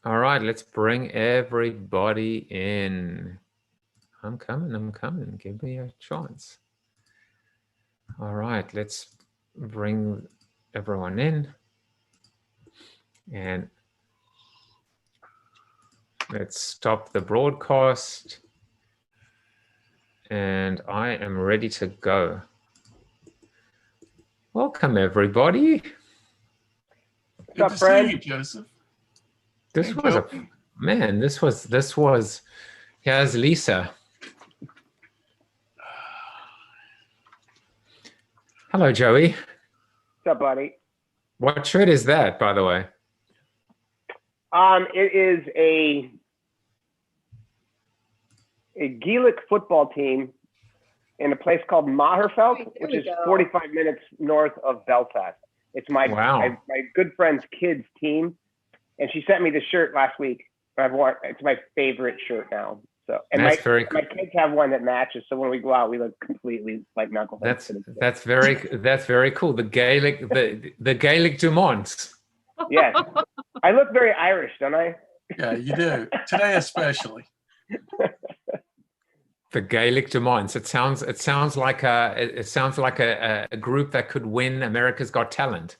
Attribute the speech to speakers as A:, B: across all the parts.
A: All right, let's bring everybody in. I'm coming. Give me a chance. All right, let's bring everyone in. And let's stop the broadcast. And I am ready to go. Welcome, everybody.
B: Good to see you, Joseph.
A: This was a man. This was. Here's Lisa. Hello, Joey.
C: What's up, buddy?
A: What shirt is that, by the way?
C: It is a Gaelic football team in a place called Maherfeld, which is 45 minutes north of Belfast. It's my good friend's kid's team, and she sent me the shirt last week. It's my favorite shirt now. So, and my kids have one that matches. So when we go out, we look completely like knuckleheads.
A: That's very cool. The Gaelic Dumont.
C: Yes, I look very Irish, don't I?
B: Yeah, you do today, especially.
A: The Gaelic Dumont. It sounds like a group that could win America's Got Talent.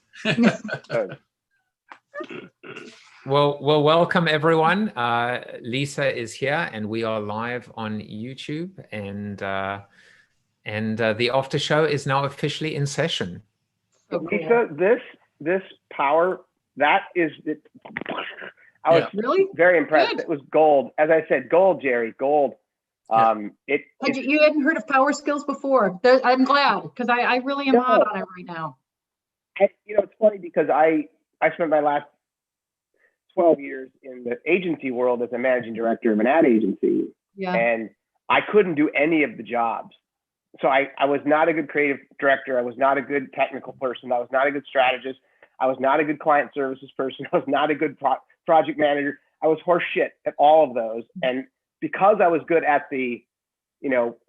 A: Well, welcome everyone. Lisa is here, and we are live on YouTube, and the after show is now officially in session.
C: Okay. Lisa, this power, that is it. I was really very impressed. Good. It was gold, as I said, gold, Jerry, gold.
D: You hadn't heard of Power Skills before. I'm glad, because I really am hot on it right now.
C: It's funny because I spent my last 12 years in the agency world as a managing director of an ad agency. Yeah. And I couldn't do any of the jobs. So I was not a good creative director. I was not a good technical person. I was not a good strategist. I was not a good client services person. I was not a good project manager. I was horse shit at all of those. And because I was good at the,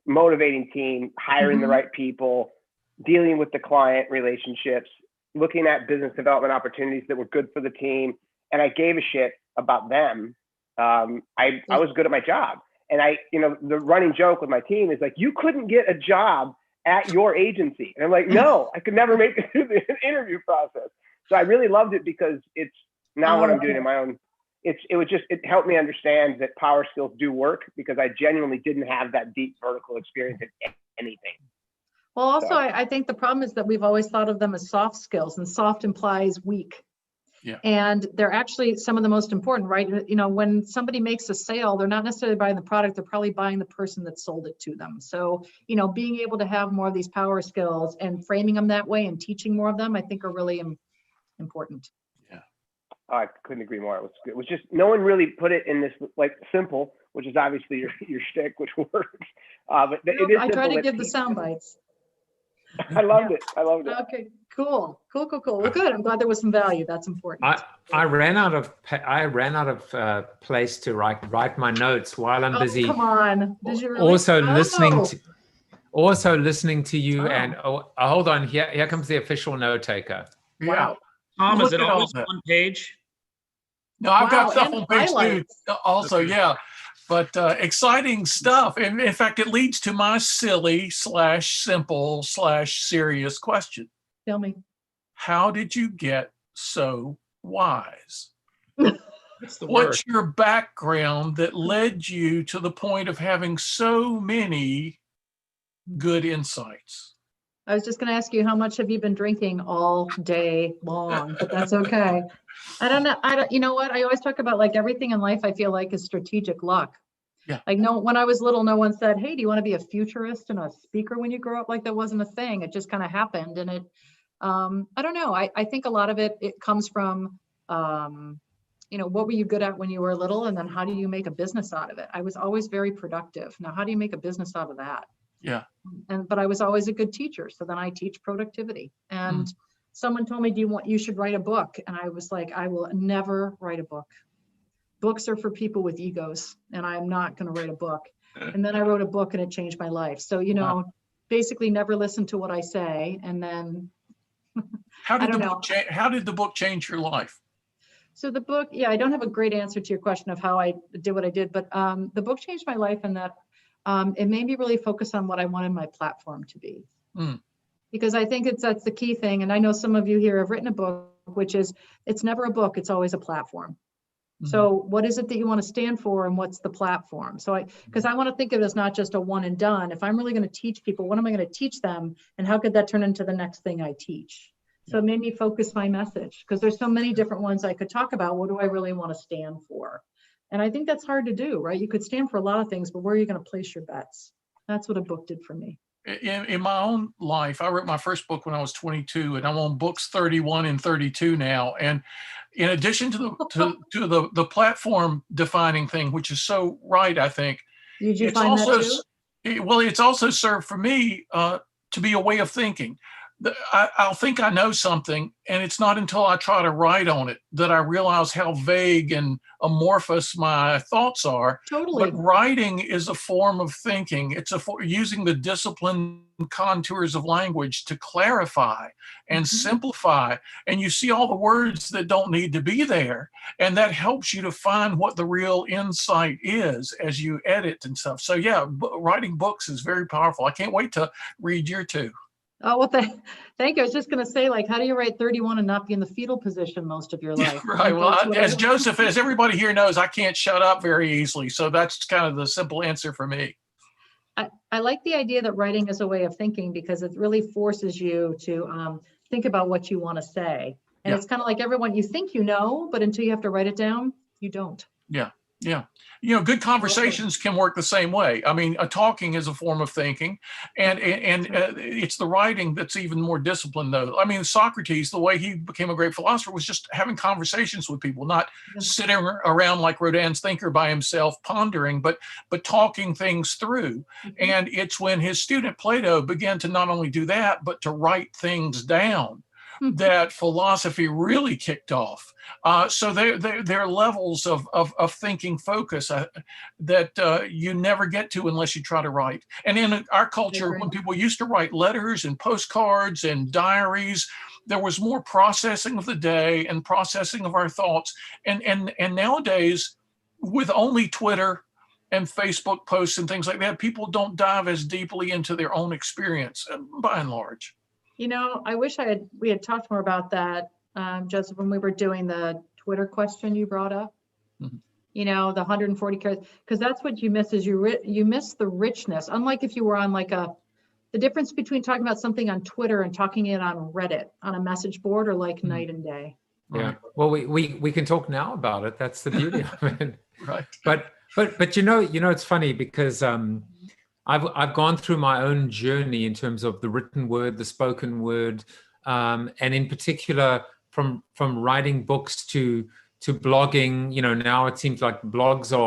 C: motivating team, hiring the right people, dealing with the client relationships, looking at business development opportunities that were good for the team, and I gave a shit about them, I was good at my job. And the running joke with my team is like, you couldn't get a job at your agency. And I'm like, no, I could never make it through the interview process. So I really loved it because it's now what I'm doing in my own. It helped me understand that power skills do work, because I genuinely didn't have that deep vertical experience in anything.
D: Well, also, I think the problem is that we've always thought of them as soft skills, and soft implies weak. Yeah. And they're actually some of the most important, right? When somebody makes a sale, they're not necessarily buying the product, they're probably buying the person that sold it to them. So, being able to have more of these power skills and framing them that way and teaching more of them, I think are really important.
C: Yeah. Oh, I couldn't agree more. It was just, no one really put it in this simple, which is obviously your shtick, which works. But it is.
D: I try to give the sound bites.
C: I loved it.
D: Okay, cool. Well, good. I'm glad there was some value. That's important.
A: I ran out of place to write my notes while I'm busy.
D: Come on. Did you really?
A: Also listening to you, and hold on. Here comes the official note taker.
E: Wow. Tom, is it always one page?
B: No, I've got stuff on page 2 also. Yeah. But exciting stuff. And in fact, it leads to my silly/simple/serious question.
D: Tell me.
B: How did you get so wise? What's your background that led you to the point of having so many good insights?
D: I was just going to ask you, how much have you been drinking all day long? But that's okay. I don't know. You know what? I always talk about, like, everything in life I feel like is strategic luck. Yeah. Like, when I was little, no one said, hey, do you want to be a futurist and a speaker when you grow up? Like, that wasn't a thing. It just kind of happened. And it, I don't know. I think a lot of it comes from, what were you good at when you were little? And then how do you make a business out of it? I was always very productive. Now, how do you make a business out of that?
B: Yeah.
D: But I was always a good teacher. So then I teach productivity. And someone told me, you should write a book. And I was like, I will never write a book. Books are for people with egos, and I'm not going to write a book. And then I wrote a book, and it changed my life. So, basically never listen to what I say. And then
B: how did the book change your life?
D: So the book, yeah, I don't have a great answer to your question of how I did what I did, but the book changed my life in that it made me really focus on what I wanted my platform to be. Because I think that's the key thing. And I know some of you here have written a book, which is, it's never a book, it's always a platform. So what is it that you want to stand for, and what's the platform? So because I want to think of it as not just a one and done. If I'm really going to teach people, what am I going to teach them? And how could that turn into the next thing I teach? So it made me focus my message, because there's so many different ones I could talk about. What do I really want to stand for? And I think that's hard to do, right? You could stand for a lot of things, but where are you going to place your bets? That's what a book did for me.
B: In my own life, I wrote my first book when I was 22, and I'm on books 31 and 32 now. And in addition to the platform defining thing, which is so right, I think.
D: Did you find that too?
B: Well, it's also served for me to be a way of thinking. I'll think I know something, and it's not until I try to write on it that I realize how vague and amorphous my thoughts are.
D: Totally.
B: But writing is a form of thinking. It's using the disciplined contours of language to clarify and simplify. And you see all the words that don't need to be there. And that helps you to find what the real insight is as you edit and stuff. So yeah, writing books is very powerful. I can't wait to read your two.
D: Oh, well, thank you. I was just going to say, like, how do you write 31 and not be in the fetal position most of your life?
B: Right. Well, as Joseph, as everybody here knows, I can't shut up very easily. So that's kind of the simple answer for me.
D: I like the idea that writing is a way of thinking, because it really forces you to think about what you want to say. And it's kind of like everyone, you think you know, but until you have to write it down, you don't.
B: Yeah. Yeah. You know, good conversations can work the same way. I mean, talking is a form of thinking, and it's the writing that's even more disciplined, though. I mean, Socrates, the way he became a great philosopher was just having conversations with people, not sitting around like Rodin's thinker by himself pondering, but talking things through. And it's when his student Plato began to not only do that, but to write things down, that philosophy really kicked off. So there are levels of thinking focus that you never get to unless you try to write. And in our culture, when people used to write letters and postcards and diaries, there was more processing of the day and processing of our thoughts. And nowadays, with only Twitter and Facebook posts and things like that, people don't dive as deeply into their own experience, by and large.
D: You know, I wish we had talked more about that, Joseph, when we were doing the Twitter question you brought up. You know, the 140 characters, because that's what you miss, is you miss the richness. Unlike if you were on like the difference between talking about something on Twitter and talking it on Reddit on a message board are like night and day.
A: Yeah. Well, we can talk now about it. That's the beauty of it.
B: Right.
A: But you know, it's funny because I've gone through my own journey in terms of the written word, the spoken word, and in particular from writing books to blogging. You know, now it seems like blogs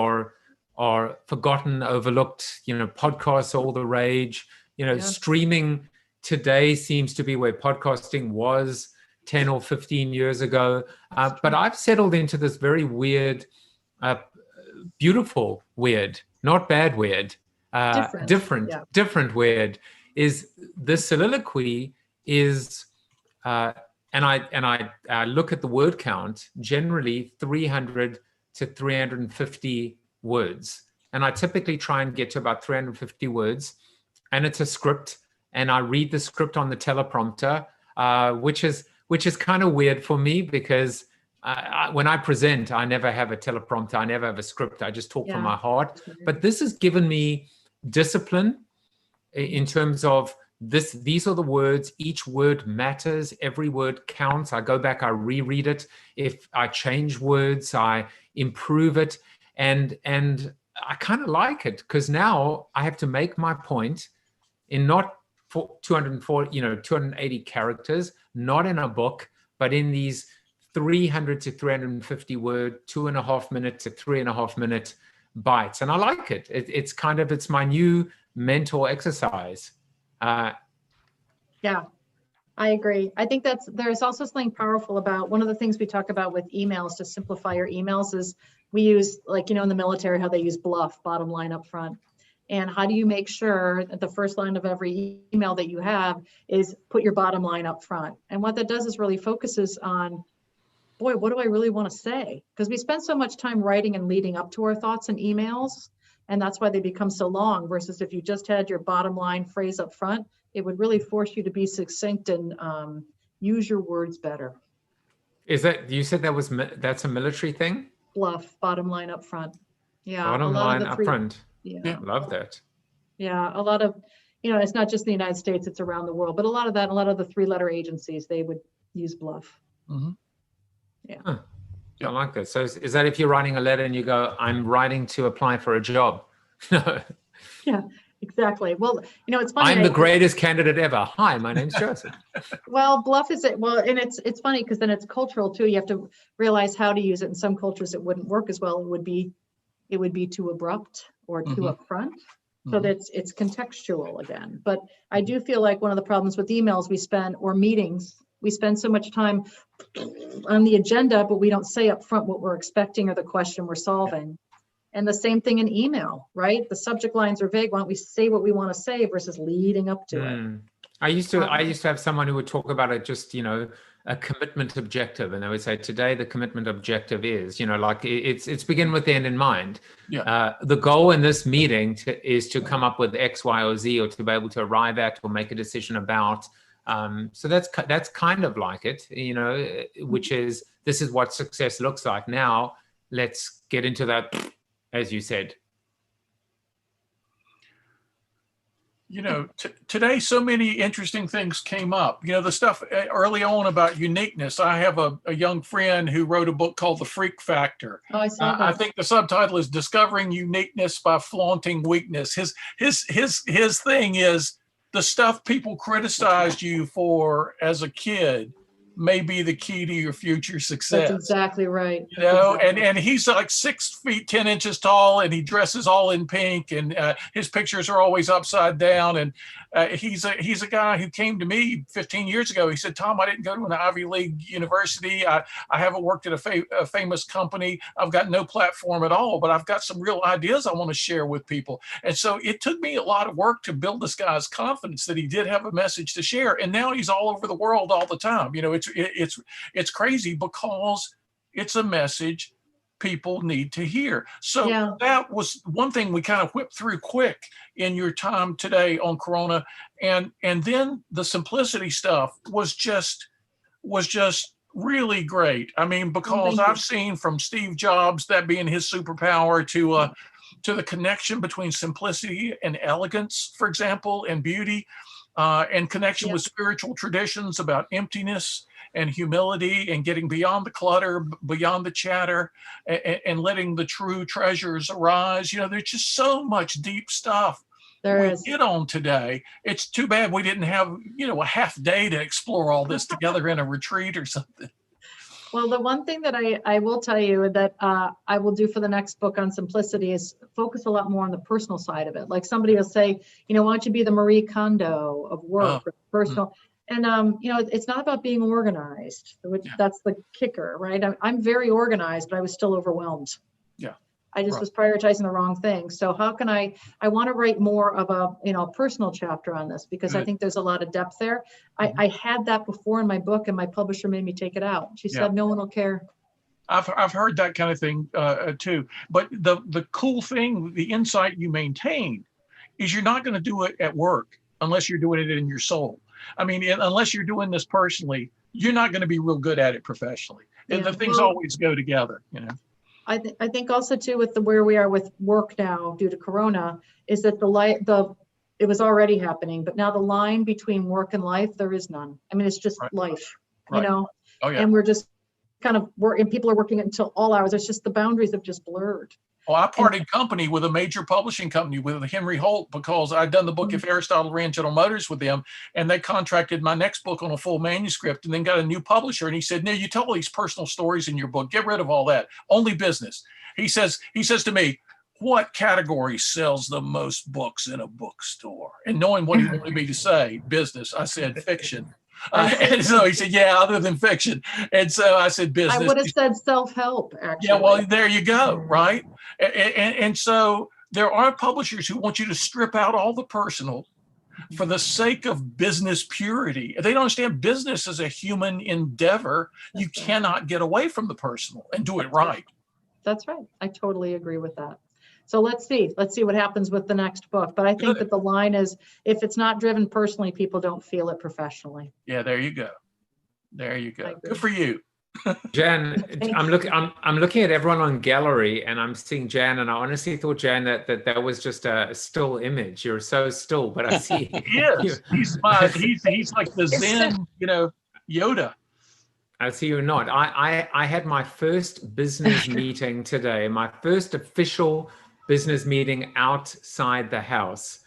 A: are forgotten, overlooked. You know, podcasts are all the rage. You know, streaming today seems to be where podcasting was 10 or 15 years ago. But I've settled into this very weird, beautiful weird, not bad weird. Different weird is this soliloquy is, and I look at the word count, generally 300 to 350 words. And I typically try and get to about 350 words, and it's a script, and I read the script on the teleprompter, which is kind of weird for me because when I present, I never have a teleprompter. I never have a script. I just talk from my heart. But this has given me discipline in terms of this. These are the words. Each word matters. Every word counts. I go back, I reread it. If I change words, I improve it. And I kind of like it because now I have to make my point in not 280 characters, not in a book, but in these 300 to 350 word, 2.5 minute to 3.5 minute bites. And I like it. It's my new mental exercise.
D: Yeah, I agree. I think there's also something powerful about one of the things we talk about with emails to simplify your emails is we use, like, in the military, how they use BLUF, bottom line up front. And how do you make sure that the first line of every email that you have is put your bottom line up front? And what that does is really focuses on boy, what do I really want to say? Because we spend so much time writing and leading up to our thoughts and emails, and that's why they become so long, versus if you just had your bottom line phrase up front, it would really force you to be succinct and use your words better.
A: Is that, you said that's a military thing?
D: Bluff, bottom line up front. Yeah.
A: Bottom line up front.
D: Yeah.
A: Love that.
D: Yeah. A lot of, it's not just the United States, it's around the world, but a lot of the 3-letter agencies, they would use bluff.
B: Mm-hmm.
D: Yeah.
A: Huh. I like that. So is that if you're writing a letter and you go, I'm writing to apply for a job? No.
D: Yeah, exactly. Well, it's funny.
A: I'm the greatest candidate ever. Hi, my name's Joseph.
D: Well, bluff is it. Well, and it's funny because then it's cultural too. You have to realize how to use it. In some cultures, it wouldn't work as well. It would be too abrupt or too upfront. So that's it's contextual again. But I do feel like one of the problems with emails or meetings, we spend so much time on the agenda, but we don't say up front what we're expecting or the question we're solving. And the same thing in email, right? The subject lines are vague. Why don't we say what we want to say versus leading up to it?
A: I used to have someone who would talk about it, just, a commitment objective. And they would say, today, the commitment objective is, like it's begin with the end in mind.
B: Yeah.
A: The goal in this meeting is to come up with X, Y, or Z, or to be able to arrive at or make a decision about. So that's kind of like it, which is, this is what success looks like. Now let's get into that, as you said.
B: Today, so many interesting things came up. The stuff early on about uniqueness. I have a young friend who wrote a book called The Freak Factor.
D: Oh, I saw that.
B: I think the subtitle is Discovering Uniqueness by Flaunting Weakness. His thing is, the stuff people criticized you for as a kid may be the key to your future success.
D: That's exactly right.
B: And he's like 6 feet 10 inches tall, and he dresses all in pink, and his pictures are always upside down. And he's a guy who came to me 15 years ago. He said, Tom, I didn't go to an Ivy League university. I haven't worked at a famous company. I've got no platform at all, but I've got some real ideas I want to share with people. And so it took me a lot of work to build this guy's confidence that he did have a message to share. And now he's all over the world all the time. It's crazy because it's a message people need to hear. So that was one thing we kind of whipped through quick in your time today on Corona. And then the simplicity stuff was just really great. I mean, because I've seen from Steve Jobs, that being his superpower, to the connection between simplicity and elegance, for example, and beauty, and connection with spiritual traditions about emptiness and humility and getting beyond the clutter, beyond the chatter, and letting the true treasures arise. There's just so much deep stuff we hit on today. It's too bad we didn't have, a half day to explore all this together in a retreat or something.
D: Well, the one thing that I will tell you that I will do for the next book on simplicity is focus a lot more on the personal side of it. Like somebody will say, why don't you be the Marie Kondo of work, or personal? And, it's not about being organized, which that's the kicker, right? I'm very organized, but I was still overwhelmed. Yeah. I just was prioritizing the wrong thing. So how can I want to write more of a, personal chapter on this, because I think there's a lot of depth there. I had that before in my book, and my publisher made me take it out. She said, no one will care.
B: I've heard that kind of thing too. But the cool thing, the insight you maintain, is you're not going to do it at work unless you're doing it in your soul. I mean, unless you're doing this personally, you're not going to be real good at it professionally. And the things always go together,
D: I think also too, with where we are with work now due to Corona, is that it was already happening, but now the line between work and life, there is none. I mean, it's just life,
B: Oh, yeah.
D: And we're just kind of and people are working until all hours. It's just the boundaries have just blurred.
B: Well, I parted company with a major publishing company, with Henry Holt, because I'd done the book If Aristotle Ran General Motors with them, and they contracted my next book on a full manuscript, and then got a new publisher. And he said, no, you tell all these personal stories in your book. Get rid of all that. Only business. He says to me, what category sells the most books in a bookstore? And knowing what he wanted me to say, business, I said fiction. And so he said, other than fiction. And so I said, business.
D: I would have said self-help, actually.
B: Yeah, well, there you go, right? And so there are publishers who want you to strip out all the personal, for the sake of business purity. If they don't understand business as a human endeavor, you cannot get away from the personal and do it right.
D: That's right. I totally agree with that. So let's see what happens with the next book. But I think that the line is, if it's not driven personally, people don't feel it professionally.
B: Yeah, there you go. There you go. Good for you.
A: Jan, I'm looking at everyone on gallery, and I'm seeing Jan, and I honestly thought, Jan, that was just a still image. You're so still, but I see
B: he is. He's like the Zen, Yoda.
A: I see you're not. I had my first business meeting today, my first official business meeting outside the house.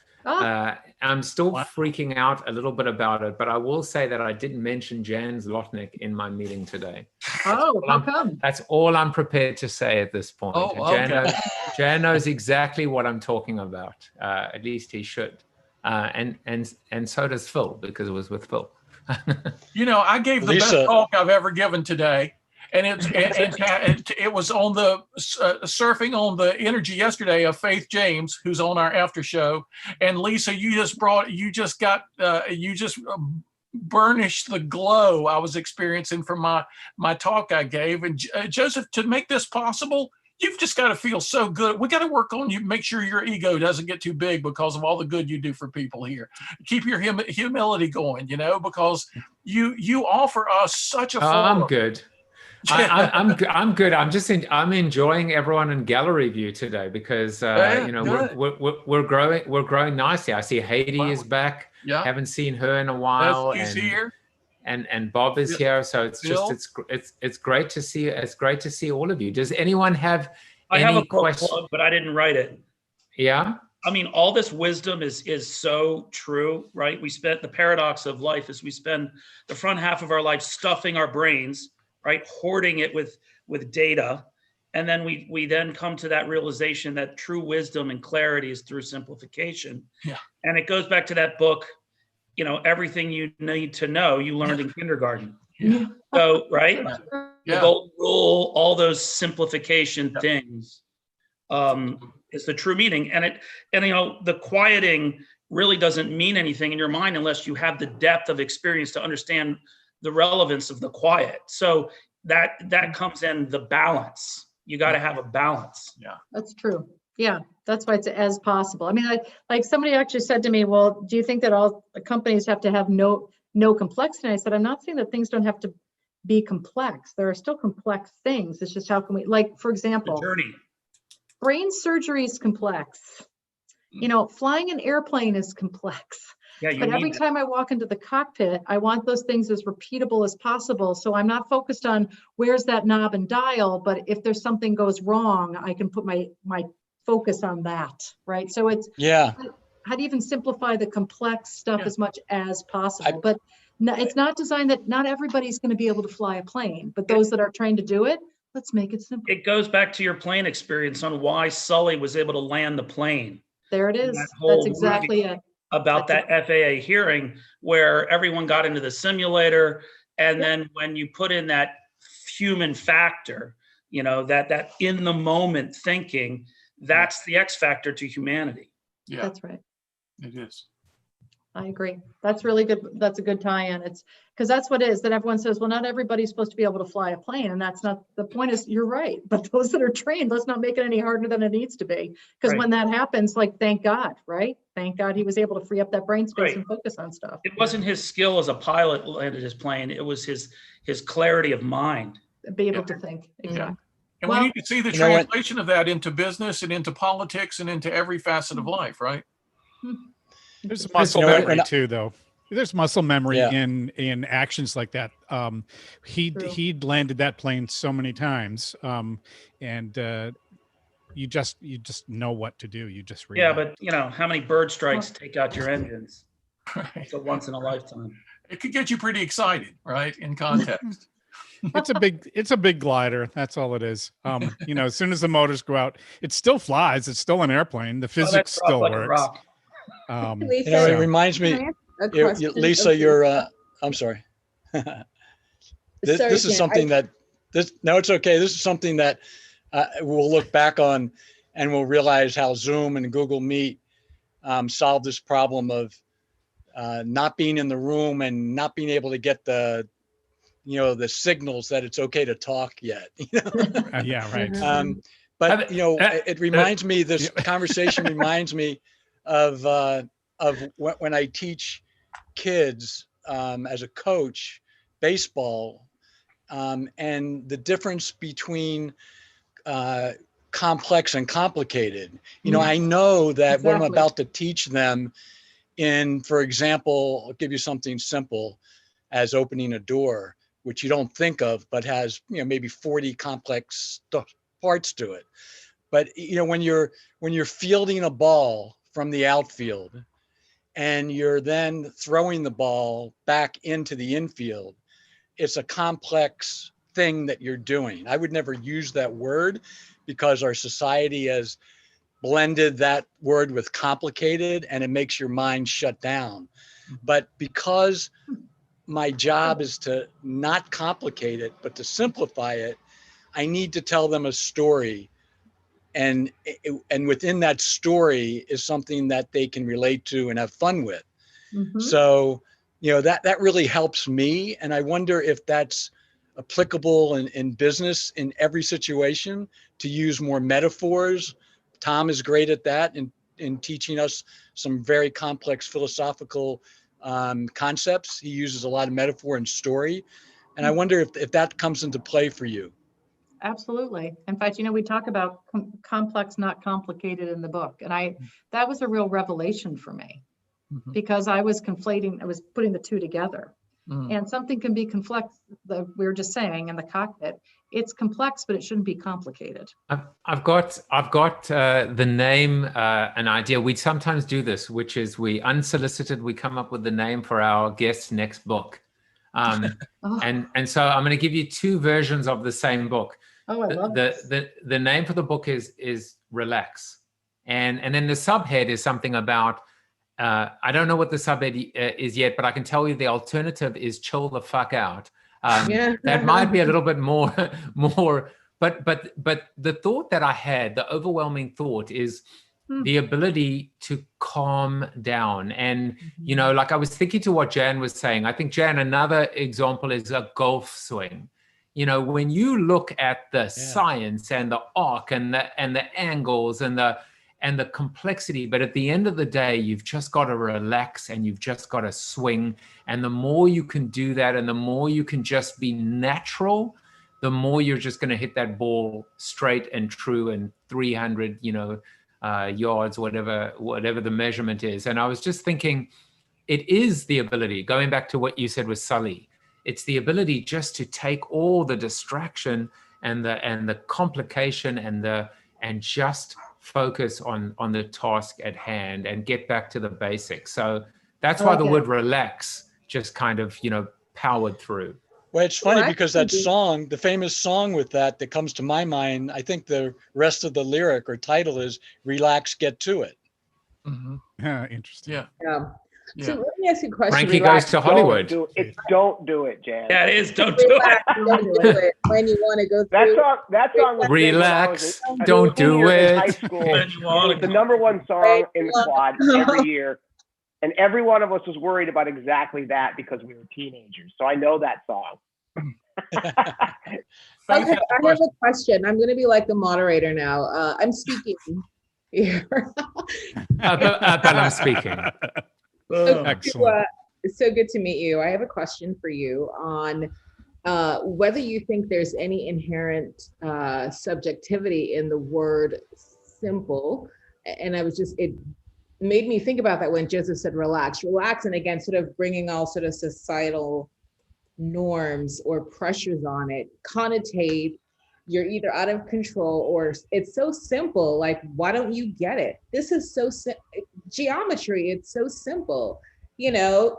A: I'm still freaking out a little bit about it, but I will say that I didn't mention Jan Zlotnick in my meeting today.
D: Oh, how come?
A: That's all I'm prepared to say at this point.
B: Oh, okay.
A: Jan knows exactly what I'm talking about. At least he should. And so does Phil, because it was with Phil.
B: I gave the best talk I've ever given today. And it was on the surfing on the energy yesterday of Faith James, who's on our after show. And Lisa, you just burnished the glow I was experiencing from my talk I gave. And Joseph, to make this possible, you've just got to feel so good. We got to work on you, make sure your ego doesn't get too big because of all the good you do for people here. Keep your humility going, because you offer us such a forum.
A: I'm good. I'm good. I'm enjoying everyone in gallery view today because we're growing nicely. I see Haiti is back. Yeah, haven't seen her in a while.
B: He's here,
A: and Bob is here. So it's great to see. It's great to see all of you. Does anyone have?
E: I have a question, but I didn't write it.
A: Yeah.
E: I mean, all this wisdom is so true, right? The paradox of life is we spend the front half of our life stuffing our brains, right, hoarding it with data, and then we then come to that realization that true wisdom and clarity is through simplification.
B: Yeah.
E: And it goes back to that book, everything you need to know you learned in kindergarten.
B: Yeah.
E: So right,
B: yeah.
E: The golden rule, all those simplification things is the true meaning. And the quieting really doesn't mean anything in your mind unless you have the depth of experience to understand the relevance of the quiet. So that comes in the balance. You got to have a balance.
B: Yeah,
D: that's true. Yeah, that's why it's as possible. I mean, like somebody actually said to me, well, do you think that all companies have to have no complexity? And I said, I'm not saying that things don't have to be complex. There are still complex things. It's just how can we, like, for example,
E: the journey.
D: Brain surgery is complex. Flying an airplane is complex.
E: Yeah,
D: but every time I walk into the cockpit, I want those things as repeatable as possible. So I'm not focused on where's that knob and dial, but if there's something goes wrong, I can put my focus on that, right? So it's how do you even simplify the complex stuff as much as possible? But it's not designed that not everybody's going to be able to fly a plane, but those that are trying to do it, let's make it simple.
E: It goes back to your plane experience on why Sully was able to land the plane.
D: There it is. That's exactly it.
E: About that FAA hearing where everyone got into the simulator. And then when you put in that human factor, that in the moment thinking, that's the X factor to humanity.
B: Yeah,
D: that's right.
B: It is.
D: I agree. That's really good. That's a good tie-in. It's because that's what it is that everyone says, well, not everybody's supposed to be able to fly a plane. And that's not the point. Is you're right. But those that are trained, let's not make it any harder than it needs to be. Because when that happens, thank God, right? Thank God he was able to free up that brain space and focus on stuff.
E: It wasn't his skill as a pilot landed his plane. It was his clarity of mind.
D: Be able to think. Exactly.
B: And we need to see the translation of that into business and into politics and into every facet of life, right?
F: There's muscle memory too, though. There's muscle memory in actions like that. He'd landed that plane so many times, and you just know what to do. You just react.
E: But how many bird strikes take out your engines? Right. It's a once in a lifetime.
B: It could get you pretty excited, right? In context.
F: It's a big glider. That's all it is. As soon as the motors go out, it still flies. It's still an airplane. The physics still works.
G: Lisa, it reminds me, Lisa, you're, I'm sorry. This is something it's okay. This is something that we'll look back on and we'll realize how Zoom and Google Meet solved this problem of not being in the room and not being able to get the signals that it's okay to talk yet.
F: Yeah, right.
G: But it reminds me, this conversation reminds me of when I teach kids as a coach baseball, and the difference between complex and complicated. I know that what I'm about to teach them for example, I'll give you something simple as opening a door, which you don't think of, but has, maybe 40 complex parts to it. But, when you're fielding a ball from the outfield and you're then throwing the ball back into the infield, it's a complex thing that you're doing. I would never use that word because our society has blended that word with complicated, and it makes your mind shut down. But because my job is to not complicate it, but to simplify it, I need to tell them a story. And within that story is something that they can relate to and have fun with. So, that really helps me. And I wonder if that's applicable in business in every situation, to use more metaphors. Tom is great at that in teaching us some very complex philosophical concepts. He uses a lot of metaphor and story. And I wonder if that comes into play for you.
D: Absolutely. In fact, we talk about complex, not complicated in the book. And that was a real revelation for me, because I was putting the two together. And something can be complex, we were just saying in the cockpit, it's complex, but it shouldn't be complicated.
A: I've got the name, an idea. We sometimes do this, which is we come up with the name for our guest's next book. And so I'm going to give you two versions of the same book.
D: Oh, I love this.
A: The name for the book is Relax. And then the subhead is something about, I don't know what the subhead is yet, but I can tell you the alternative is Chill the Fuck Out. That might be a little bit more, but the thought that I had, the overwhelming thought is the ability to calm down. And, like I was thinking to what Jan was saying, I think, Jan, another example is a golf swing. When you look at the science and the arc and the angles and the complexity, but at the end of the day, you've just got to relax and you've just got to swing. And the more you can do that, and the more you can just be natural, the more you're just going to hit that ball straight and true and 300, yards, whatever the measurement is. And I was just thinking, it is the ability, going back to what you said with Sully, it's the ability just to take all the distraction and the complication and just focus on the task at hand and get back to the basics. So that's why the word relax just kind of, powered through.
G: Well, it's funny because that song, the famous song with that comes to my mind, I think the rest of the lyric or title is Relax, Get to It.
F: Interesting.
B: Yeah.
H: So let me ask you a question.
A: Frankie goes to Hollywood.
C: Don't do it, Jan.
E: Yeah, it is. Don't do it.
H: Don't do it. When you want to go through.
C: That song was
A: Relax. Don't do it.
C: In high school. It was the #1 song in the quad every year. And every one of us was worried about exactly that because we were teenagers. So I know that song.
H: Okay, I have a question. I'm going to be like the moderator now. I'm speaking here.
A: But I'm speaking.
F: Excellent.
H: So good to meet you. I have a question for you on whether you think there's any inherent subjectivity in the word simple. And it made me think about that when Joseph said relax, and again, sort of bringing all sort of societal norms or pressures on it, connotate you're either out of control or it's so simple. Like, why don't you get it? This is so geometry. It's so simple.
D: Right.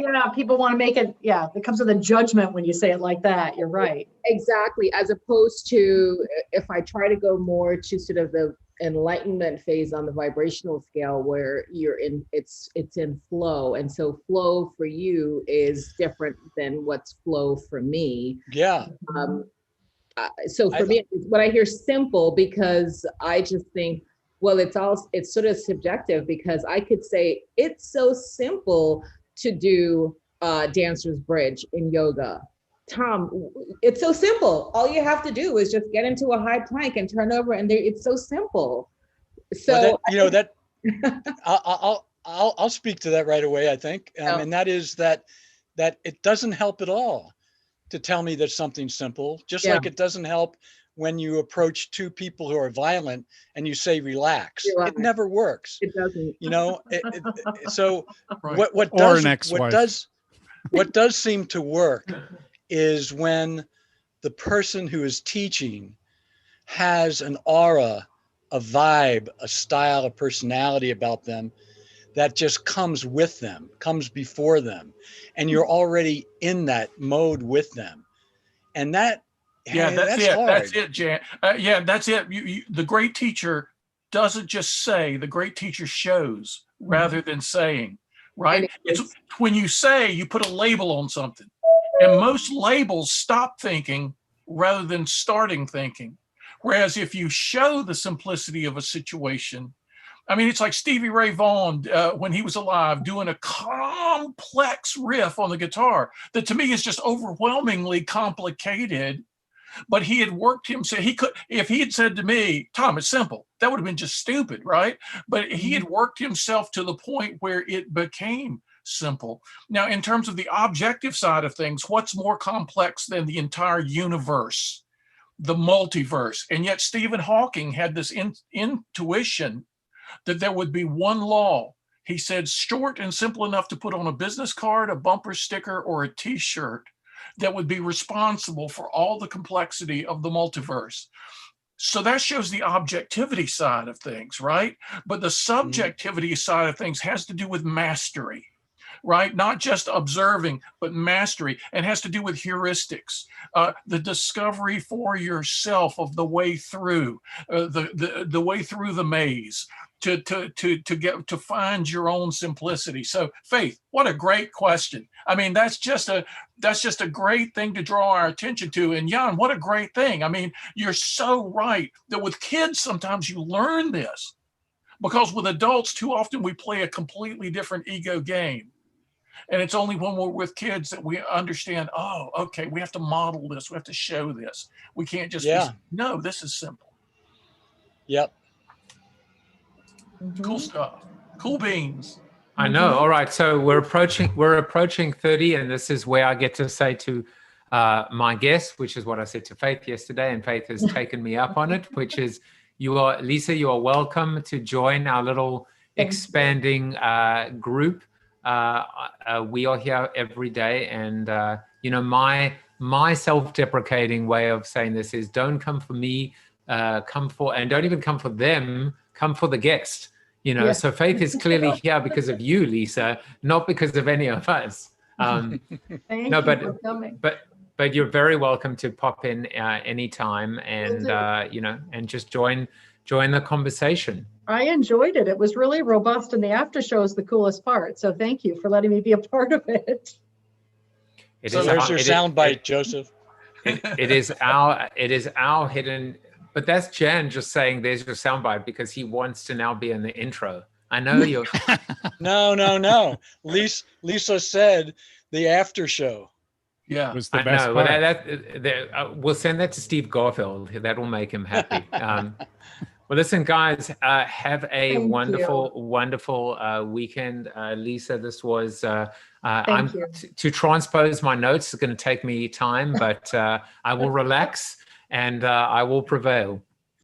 D: Yeah, people want to make it. Yeah, it comes with a judgment when you say it like that. You're right.
H: Exactly. As opposed to if I try to go more to sort of the enlightenment phase on the vibrational scale where it's in flow, and so flow for you is different than what's flow for me. So for me, when I hear simple, because I just think Well, it's sort of subjective, because I could say it's so simple to do dancer's bridge in yoga. Tom, it's so simple. All you have to do is just get into a high plank and turn over, and it's so simple. So
G: I'll speak to that right away. I think, and that is that it doesn't help at all to tell me that something's simple. Just like it doesn't help when you approach two people who are violent and you say relax. It never works.
H: It doesn't.
G: You know. So
B: right.
G: what does seem to work is when the person who is teaching has an aura, a vibe, a style, a personality about them that just comes with them, comes before them, and you're already in that mode with them. And that's it. Hard.
B: That's it, Jan. That's it. The great teacher doesn't just say, the great teacher shows rather than saying, right? It's when you say, you put a label on something. And most labels stop thinking rather than starting thinking. Whereas if you show the simplicity of a situation, I mean, it's like Stevie Ray Vaughan, when he was alive, doing a complex riff on the guitar that to me is just overwhelmingly complicated. But he had worked himself. If he had said to me, Tom, it's simple, that would have been just stupid, right? But he had worked himself to the point where it became simple. Now, in terms of the objective side of things, what's more complex than the entire universe, the multiverse? And yet Stephen Hawking had this intuition that there would be one law. He said, short and simple enough to put on a business card, a bumper sticker, or a t-shirt, that would be responsible for all the complexity of the multiverse. So that shows the objectivity side of things, right? But the subjectivity side of things has to do with mastery, right? Not just observing, but mastery, and has to do with heuristics, the discovery for yourself of the way through, the way through the maze, to find your own simplicity. So, Faith, what a great question. I mean, that's just a great thing to draw our attention to. And Jan, what a great thing. I mean, you're so right that with kids, sometimes you learn this, because with adults, too often we play a completely different ego game. And it's only when we're with kids that we understand, oh, okay, we have to model this. We have to show this. We can't just no, this is simple.
G: Yep.
B: Cool stuff. Cool beans.
A: I know. All right. So we're approaching 30, and this is where I get to say to my guest, which is what I said to Faith yesterday, and Faith has taken me up on it, which is Lisa, you are welcome to join our little expanding group. We are here every day, and my self-deprecating way of saying this is, don't come for me, and don't even come for them, come for the guest. So Faith is clearly here because of you, Lisa, not because of any of us.
D: Thank you for coming.
A: But you're very welcome to pop in anytime, and and just join the conversation.
D: I enjoyed it. It was really robust, and the after show is the coolest part. So thank you for letting me be a part of it.
G: There's your soundbite, Joseph.
A: It is our hidden. But that's Jan just saying there's your soundbite because he wants to now be in the intro. I know you're.
G: No. Lisa said the after show.
B: Yeah,
F: was the best part.
A: We'll send that to Steve Garfield. That will make him happy. Well, listen, guys, have a wonderful weekend. Lisa, this was, to transpose my notes is going to take me time, but I will relax and I will prevail.